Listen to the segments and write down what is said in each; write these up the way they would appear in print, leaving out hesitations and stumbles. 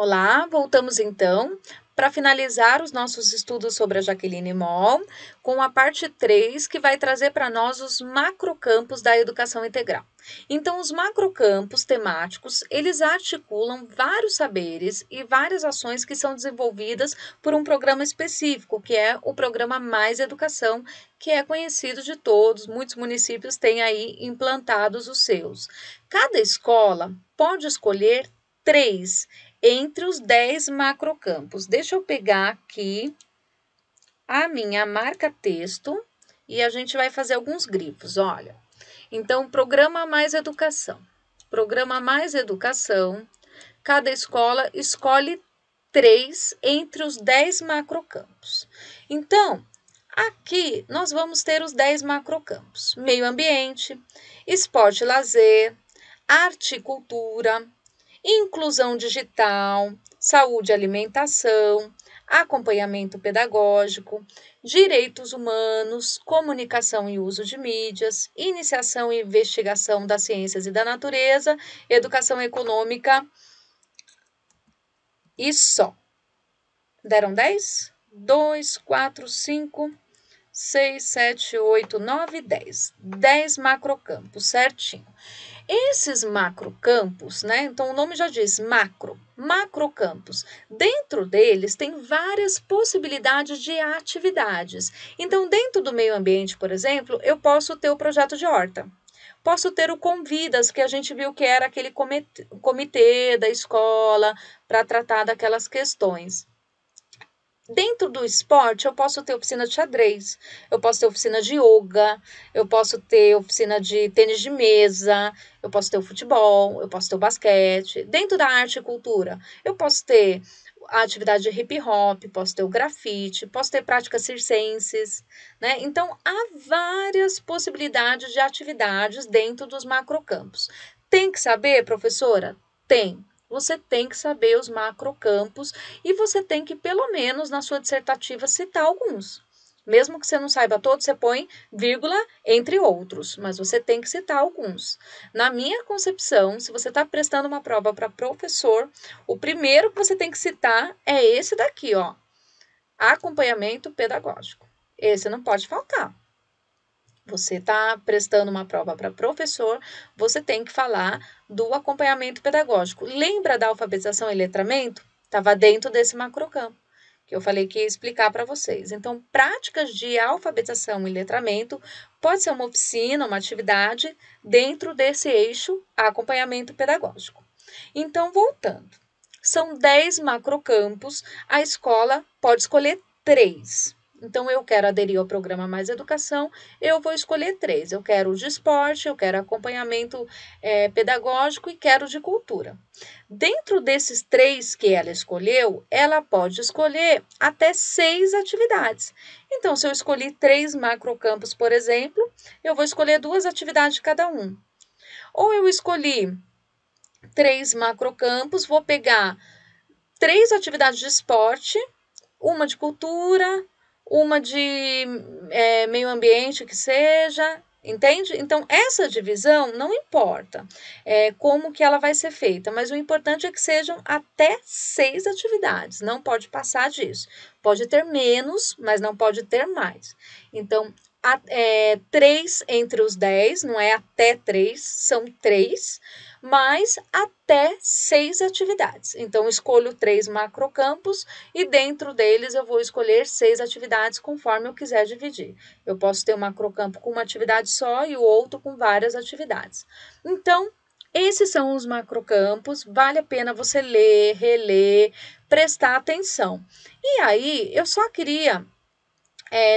Olá, voltamos então para finalizar os nossos estudos sobre a Jaqueline Moll, com a parte 3, que vai trazer para nós os macrocampos da educação integral. Então, os macrocampos temáticos, eles articulam vários saberes e várias ações que são desenvolvidas por um programa específico, que é o programa Mais Educação, que é conhecido de todos, muitos municípios têm aí implantados os seus. Cada escola pode escolher 3 entre os 10 macrocampos. Deixa eu pegar aqui a minha marca-texto e a gente vai fazer alguns grifos, olha. Então, Programa Mais Educação. Programa Mais Educação, cada escola escolhe 3 entre os 10 macrocampos. Então, aqui nós vamos ter os 10 macrocampos: meio ambiente, esporte e lazer, arte e cultura, inclusão digital, saúde e alimentação, acompanhamento pedagógico, direitos humanos, comunicação e uso de mídias, iniciação e investigação das ciências e da natureza, educação econômica e só. Deram 10? 2, 4, 5, 6, 7, 8, 9, 10. 10 macrocampos, certinho. Esses macrocampos, né? Então, o nome já diz macrocampos. Dentro deles tem várias possibilidades de atividades. Então, dentro do meio ambiente, por exemplo, eu posso ter o projeto de horta. Posso ter o Convidas, que a gente viu que era aquele comitê da escola para tratar daquelas questões. Dentro do esporte, eu posso ter oficina de xadrez, eu posso ter oficina de yoga, eu posso ter oficina de tênis de mesa, eu posso ter o futebol, eu posso ter o basquete. Dentro da arte e cultura, eu posso ter a atividade de hip hop, posso ter o grafite, posso ter práticas circenses, né? Então, há várias possibilidades de atividades dentro dos macrocampos. Tem que saber, professora? Tem. Você tem que saber os macrocampos e você tem que, pelo menos, na sua dissertativa, citar alguns. Mesmo que você não saiba todos, você põe vírgula entre outros, mas você tem que citar alguns. Na minha concepção, se você está prestando uma prova para professor, o primeiro que você tem que citar é esse daqui, ó. Acompanhamento pedagógico. Esse não pode faltar. Você está prestando uma prova para professor, você tem que falar do acompanhamento pedagógico. Lembra da alfabetização e letramento? Estava dentro desse macrocampo, que eu falei que ia explicar para vocês. Então, práticas de alfabetização e letramento pode ser uma oficina, uma atividade dentro desse eixo acompanhamento pedagógico. Então, voltando. São 10 macrocampos, a escola pode escolher 3. Então, eu quero aderir ao programa Mais Educação, eu vou escolher 3. Eu quero o de esporte, eu quero acompanhamento pedagógico e quero de cultura. Dentro desses 3 que ela escolheu, ela pode escolher até 6 atividades. Então, se eu escolhi 3 macrocampos, por exemplo, eu vou escolher 2 atividades de cada um. Ou eu escolhi 3 macrocampos, vou pegar 3 atividades de esporte, uma de cultura, uma de meio ambiente que seja, entende? Então, essa divisão não importa como que ela vai ser feita, mas o importante é que sejam até 6 atividades, não pode passar disso. Pode ter menos, mas não pode ter mais. Então, 3 entre os 10, não é até 3, são 3, mas até 6 atividades. Então, escolho 3 macrocampos e dentro deles eu vou escolher 6 atividades conforme eu quiser dividir. Eu posso ter um macrocampo com uma atividade só e o outro com várias atividades. Então, esses são os macrocampos, vale a pena você ler, reler, prestar atenção. E aí, eu só queria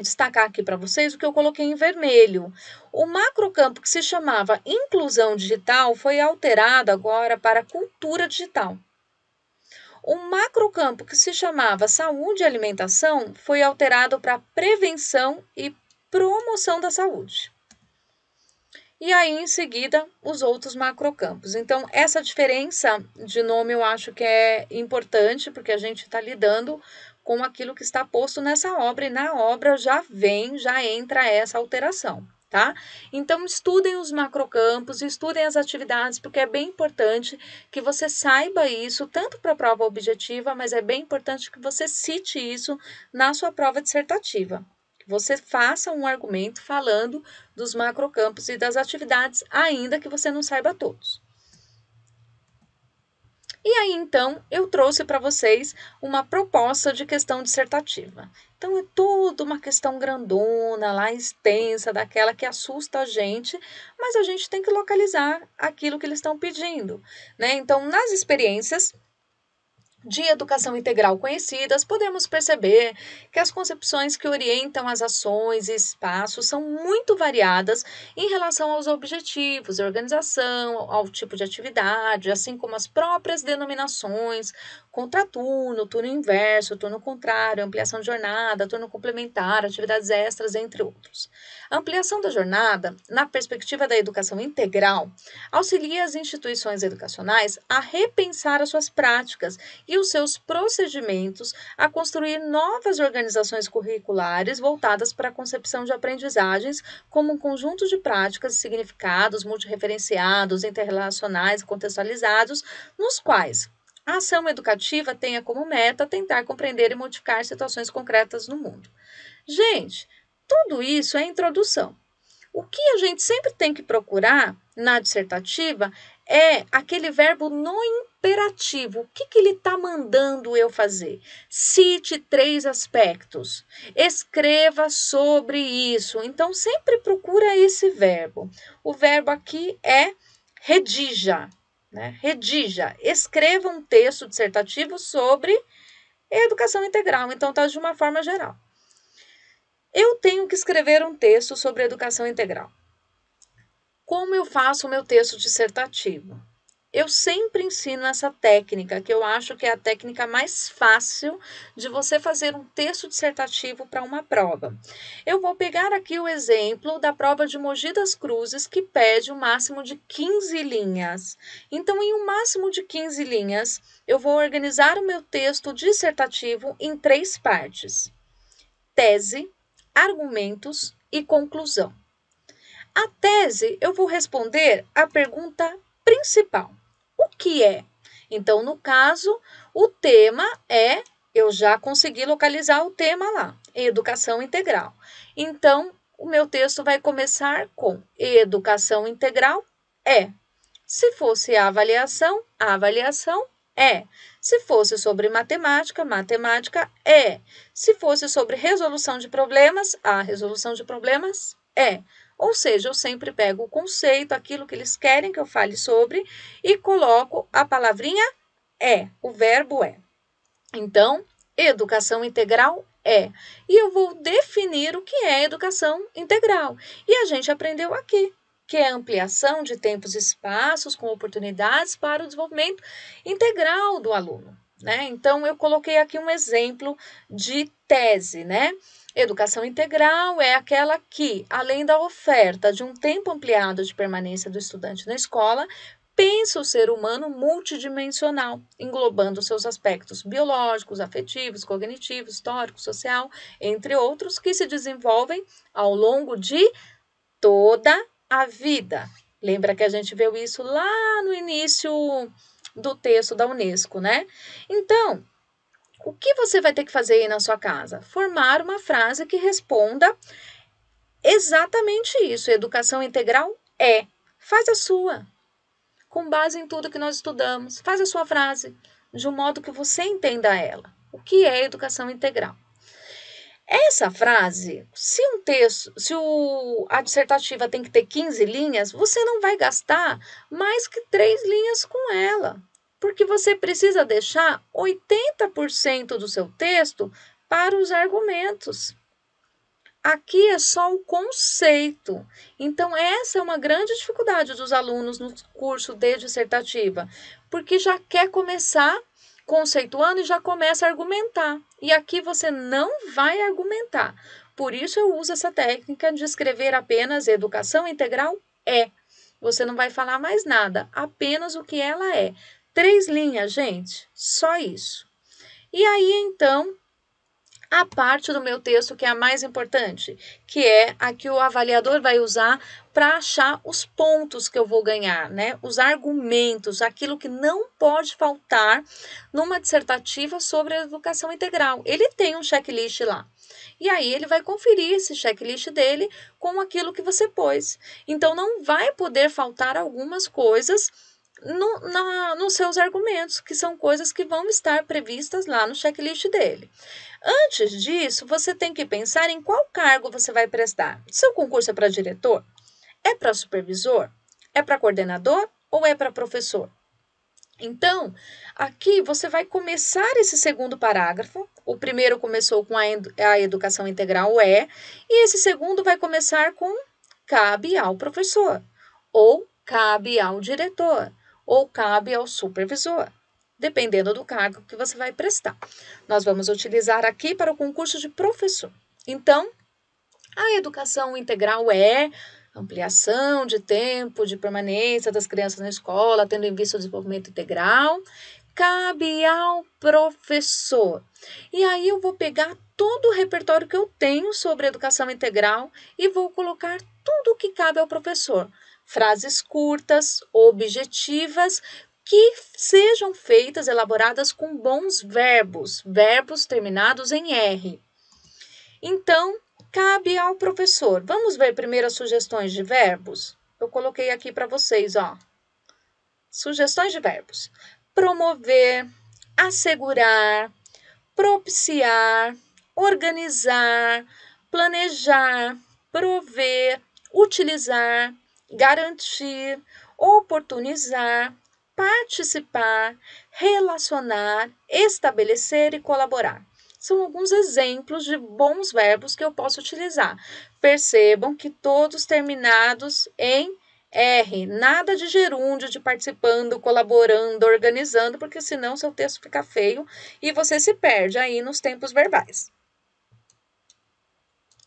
destacar aqui para vocês o que eu coloquei em vermelho. O macrocampo que se chamava inclusão digital foi alterado agora para cultura digital. O macrocampo que se chamava saúde e alimentação foi alterado para prevenção e promoção da saúde. E aí, em seguida, os outros macrocampos. Então, essa diferença de nome eu acho que é importante, porque a gente está lidando com aquilo que está posto nessa obra, e na obra já entra essa alteração, tá? Então, estudem os macrocampos, estudem as atividades, porque é bem importante que você saiba isso, tanto para a prova objetiva, mas é bem importante que você cite isso na sua prova dissertativa. Você faça um argumento falando dos macrocampos e das atividades, ainda que você não saiba todos. E aí, então, eu trouxe para vocês uma proposta de questão dissertativa. Então, é toda uma questão grandona, lá extensa, daquela que assusta a gente, mas a gente tem que localizar aquilo que eles estão pedindo, né? Então, nas experiências de educação integral conhecidas, podemos perceber que as concepções que orientam as ações e espaços são muito variadas em relação aos objetivos, organização, ao tipo de atividade, assim como as próprias denominações, contraturno, turno inverso, turno contrário, ampliação de jornada, turno complementar, atividades extras, entre outros. A ampliação da jornada, na perspectiva da educação integral, auxilia as instituições educacionais a repensar as suas práticas e os seus procedimentos a construir novas organizações curriculares voltadas para a concepção de aprendizagens como um conjunto de práticas e significados multireferenciados, interrelacionais e contextualizados, nos quais a ação educativa tenha como meta tentar compreender e modificar situações concretas no mundo. Gente, tudo isso é introdução. O que a gente sempre tem que procurar na dissertativa é aquele verbo no imperativo. O que ele está mandando eu fazer? Cite 3 aspectos. Escreva sobre isso. Então, sempre procura esse verbo. O verbo aqui é redija. Né? Redija. Escreva um texto dissertativo sobre educação integral. Então, está de uma forma geral. Eu tenho que escrever um texto sobre educação integral. Como eu faço o meu texto dissertativo? Eu sempre ensino essa técnica, que eu acho que é a técnica mais fácil de você fazer um texto dissertativo para uma prova. Eu vou pegar aqui o exemplo da prova de Mogi das Cruzes, que pede o máximo de 15 linhas. Então, em um máximo de 15 linhas, eu vou organizar o meu texto dissertativo em 3 partes: tese, argumentos e conclusão. A tese, eu vou responder a pergunta principal. O que é? Então, no caso, o tema é, eu já consegui localizar o tema lá, educação integral. Então, o meu texto vai começar com educação integral é. Se fosse a avaliação é. Se fosse sobre matemática, matemática é. Se fosse sobre resolução de problemas, a resolução de problemas é. Ou seja, eu sempre pego o conceito, aquilo que eles querem que eu fale sobre e coloco a palavrinha é, o verbo é. Então, educação integral é. E eu vou definir o que é educação integral. E a gente aprendeu aqui, que é a ampliação de tempos e espaços com oportunidades para o desenvolvimento integral do aluno, né? Então, eu coloquei aqui um exemplo de tese, né? Educação integral é aquela que, além da oferta de um tempo ampliado de permanência do estudante na escola, pensa o ser humano multidimensional, englobando seus aspectos biológicos, afetivos, cognitivos, histórico, social, entre outros, que se desenvolvem ao longo de toda a vida. Lembra que a gente viu isso lá no início do texto da Unesco, né? Então, o que você vai ter que fazer aí na sua casa? Formar uma frase que responda exatamente isso. Educação integral é. Faz a sua. Com base em tudo que nós estudamos, faz a sua frase de um modo que você entenda ela. O que é educação integral? Essa frase, se a dissertativa tem que ter 15 linhas, você não vai gastar mais que 3 linhas com ela, porque você precisa deixar 80% do seu texto para os argumentos. Aqui é só o conceito. Então, essa é uma grande dificuldade dos alunos no curso de dissertativa, porque já quer começar conceituando e já começa a argumentar. E aqui você não vai argumentar. Por isso eu uso essa técnica de escrever apenas educação integral é. Você não vai falar mais nada, apenas o que ela é. 3 linhas, gente, só isso. E aí, então, a parte do meu texto que é a mais importante, que é a que o avaliador vai usar para achar os pontos que eu vou ganhar, né? Os argumentos, aquilo que não pode faltar numa dissertativa sobre a educação integral. Ele tem um checklist lá. E aí ele vai conferir esse checklist dele com aquilo que você pôs. Então não vai poder faltar algumas coisas nos seus argumentos, que são coisas que vão estar previstas lá no checklist dele. Antes disso, você tem que pensar em qual cargo você vai prestar. Seu concurso é para diretor? É para supervisor? É para coordenador ou é para professor? Então, aqui você vai começar esse segundo parágrafo. O primeiro começou com a educação integral e esse segundo vai começar com cabe ao professor, ou cabe ao diretor, ou cabe ao supervisor, dependendo do cargo que você vai prestar. Nós vamos utilizar aqui para o concurso de professor. Então, a educação integral é ampliação de tempo de permanência das crianças na escola, tendo em vista o desenvolvimento integral, cabe ao professor. E aí eu vou pegar todo o repertório que eu tenho sobre educação integral e vou colocar tudo o que cabe ao professor. Frases curtas, objetivas, que sejam feitas, elaboradas com bons verbos, verbos terminados em R. Então, cabe ao professor. Vamos ver primeiro as sugestões de verbos? Eu coloquei aqui para vocês, ó. Sugestões de verbos. Promover, assegurar, propiciar, organizar, planejar, prover, utilizar, garantir, oportunizar, participar, relacionar, estabelecer e colaborar. São alguns exemplos de bons verbos que eu posso utilizar. Percebam que todos terminados em R, nada de gerúndio, de participando, colaborando, organizando, porque senão seu texto fica feio e você se perde aí nos tempos verbais.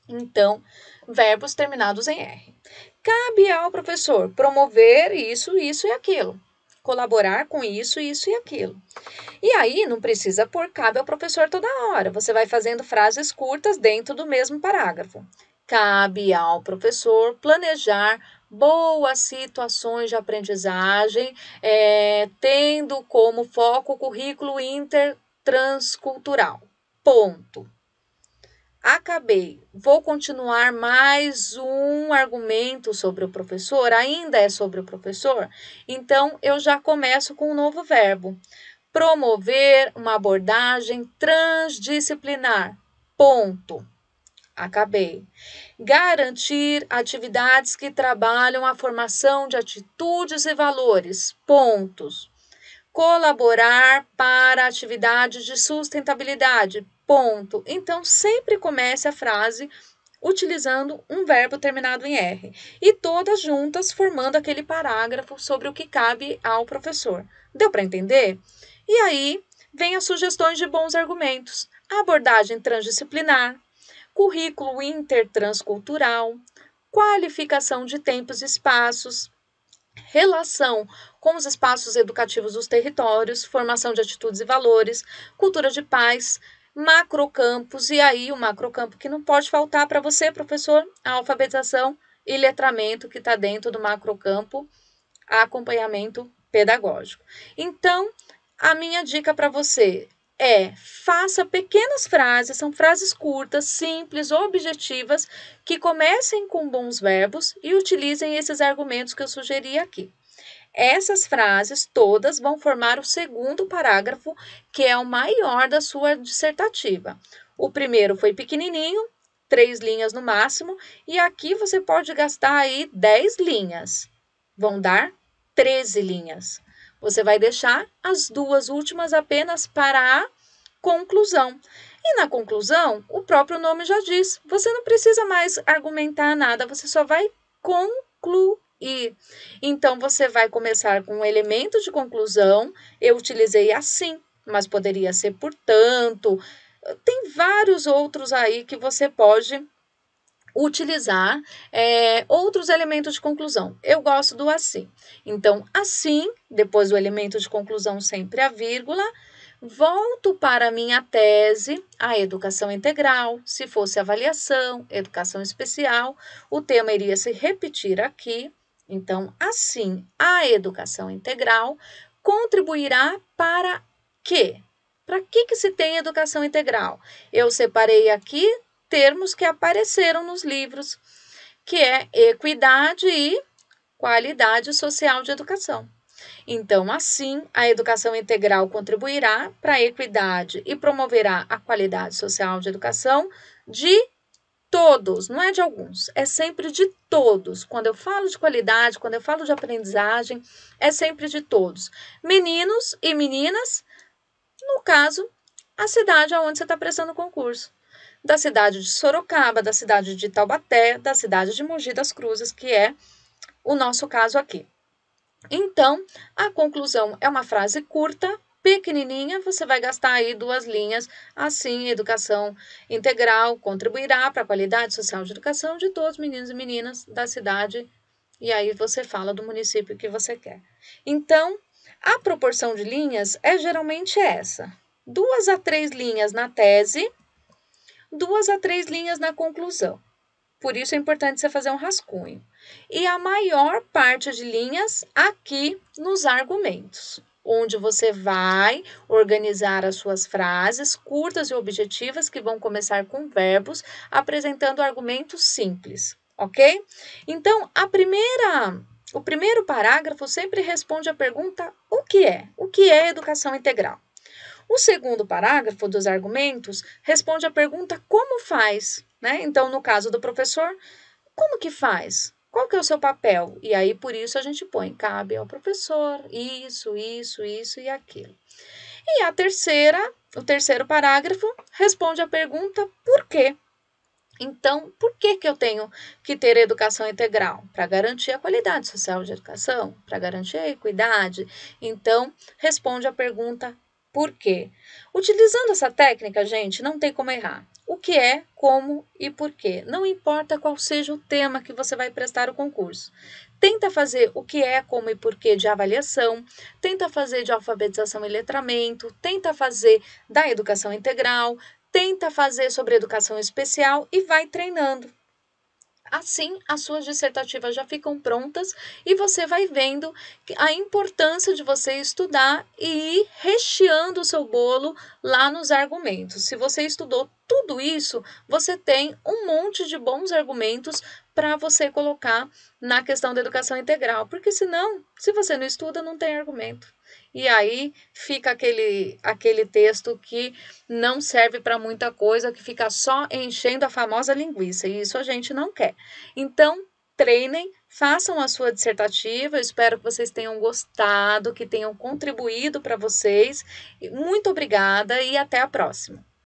Então, verbos terminados em R. Cabe ao professor promover isso, isso e aquilo. Colaborar com isso, isso e aquilo. E aí, não precisa pôr cabe ao professor toda hora. Você vai fazendo frases curtas dentro do mesmo parágrafo. Cabe ao professor planejar boas situações de aprendizagem, tendo como foco o currículo intertranscultural. Ponto. Acabei. Vou continuar mais um argumento sobre o professor, ainda é sobre o professor, então eu já começo com um novo verbo. Promover uma abordagem transdisciplinar. Ponto. Acabei. Garantir atividades que trabalham a formação de atitudes e valores. Pontos. Colaborar para atividades de sustentabilidade. Ponto. Então, sempre comece a frase utilizando um verbo terminado em R. E todas juntas formando aquele parágrafo sobre o que cabe ao professor. Deu para entender? E aí, vem as sugestões de bons argumentos. Abordagem transdisciplinar, currículo intertranscultural, qualificação de tempos e espaços, relação com os espaços educativos dos territórios, formação de atitudes e valores, cultura de paz, macrocampos, e aí o macrocampo que não pode faltar para você, professor, a alfabetização e letramento que está dentro do macrocampo, acompanhamento pedagógico. Então, a minha dica para você é: faça pequenas frases, são frases curtas, simples, objetivas, que comecem com bons verbos e utilizem esses argumentos que eu sugeri aqui. Essas frases todas vão formar o segundo parágrafo, que é o maior da sua dissertativa. O primeiro foi pequenininho, 3 linhas no máximo, e aqui você pode gastar aí 10 linhas. Vão dar 13 linhas. Você vai deixar as 2 últimas apenas para a conclusão. E na conclusão, o próprio nome já diz, você não precisa mais argumentar nada, você só vai concluir. Então, você vai começar com um elemento de conclusão. Eu utilizei assim, mas poderia ser portanto. Tem vários outros aí que você pode utilizar outros elementos de conclusão. Eu gosto do assim. Então, assim, depois do elemento de conclusão, sempre a vírgula, Volto para a minha tese, a educação integral. Se fosse avaliação, educação especial, o tema iria se repetir aqui. Então, assim, a educação integral contribuirá para quê? Para que se tem educação integral? Eu separei aqui termos que apareceram nos livros, que é equidade e qualidade social de educação. Então, assim, a educação integral contribuirá para a equidade e promoverá a qualidade social de educação de todos, não é de alguns, é sempre de todos. Quando eu falo de qualidade, quando eu falo de aprendizagem, é sempre de todos. Meninos e meninas, no caso, a cidade onde você está prestando o concurso. Da cidade de Sorocaba, da cidade de Taubaté, da cidade de Mogi das Cruzes, que é o nosso caso aqui. Então, a conclusão é uma frase curta, pequenininha, você vai gastar aí 2 linhas. Assim, educação integral contribuirá para a qualidade social de educação de todos os meninos e meninas da cidade. E aí você fala do município que você quer. Então, a proporção de linhas é geralmente essa: 2 a 3 linhas na tese, 2 a 3 linhas na conclusão. Por isso é importante você fazer um rascunho. E a maior parte de linhas aqui nos argumentos, onde você vai organizar as suas frases curtas e objetivas que vão começar com verbos, apresentando argumentos simples, ok? Então, o primeiro parágrafo sempre responde a pergunta: o que é? O que é educação integral? O segundo parágrafo dos argumentos responde a pergunta como faz, né? Então, no caso do professor, como que faz? Qual que é o seu papel? E aí, por isso, a gente põe, cabe ao professor, isso e aquilo. E o terceiro parágrafo responde a pergunta por quê? Então, por que eu tenho que ter educação integral? Para garantir a qualidade social de educação, para garantir a equidade. Então, responde a pergunta por quê? Utilizando essa técnica, gente, não tem como errar. O que é, como e por quê. Não importa qual seja o tema que você vai prestar o concurso. Tenta fazer o que é, como e porquê de avaliação, tenta fazer de alfabetização e letramento, tenta fazer da educação integral, tenta fazer sobre educação especial e vai treinando. Assim, as suas dissertativas já ficam prontas e você vai vendo a importância de você estudar e ir recheando o seu bolo lá nos argumentos. Se você estudou tudo isso, você tem um monte de bons argumentos para você colocar na questão da educação integral, porque senão, se você não estuda, não tem argumento. E aí fica aquele texto que não serve para muita coisa, que fica só enchendo a famosa linguiça, e isso a gente não quer. Então, treinem, façam a sua dissertativa, eu espero que vocês tenham gostado, que tenham contribuído para vocês. Muito obrigada e até a próxima.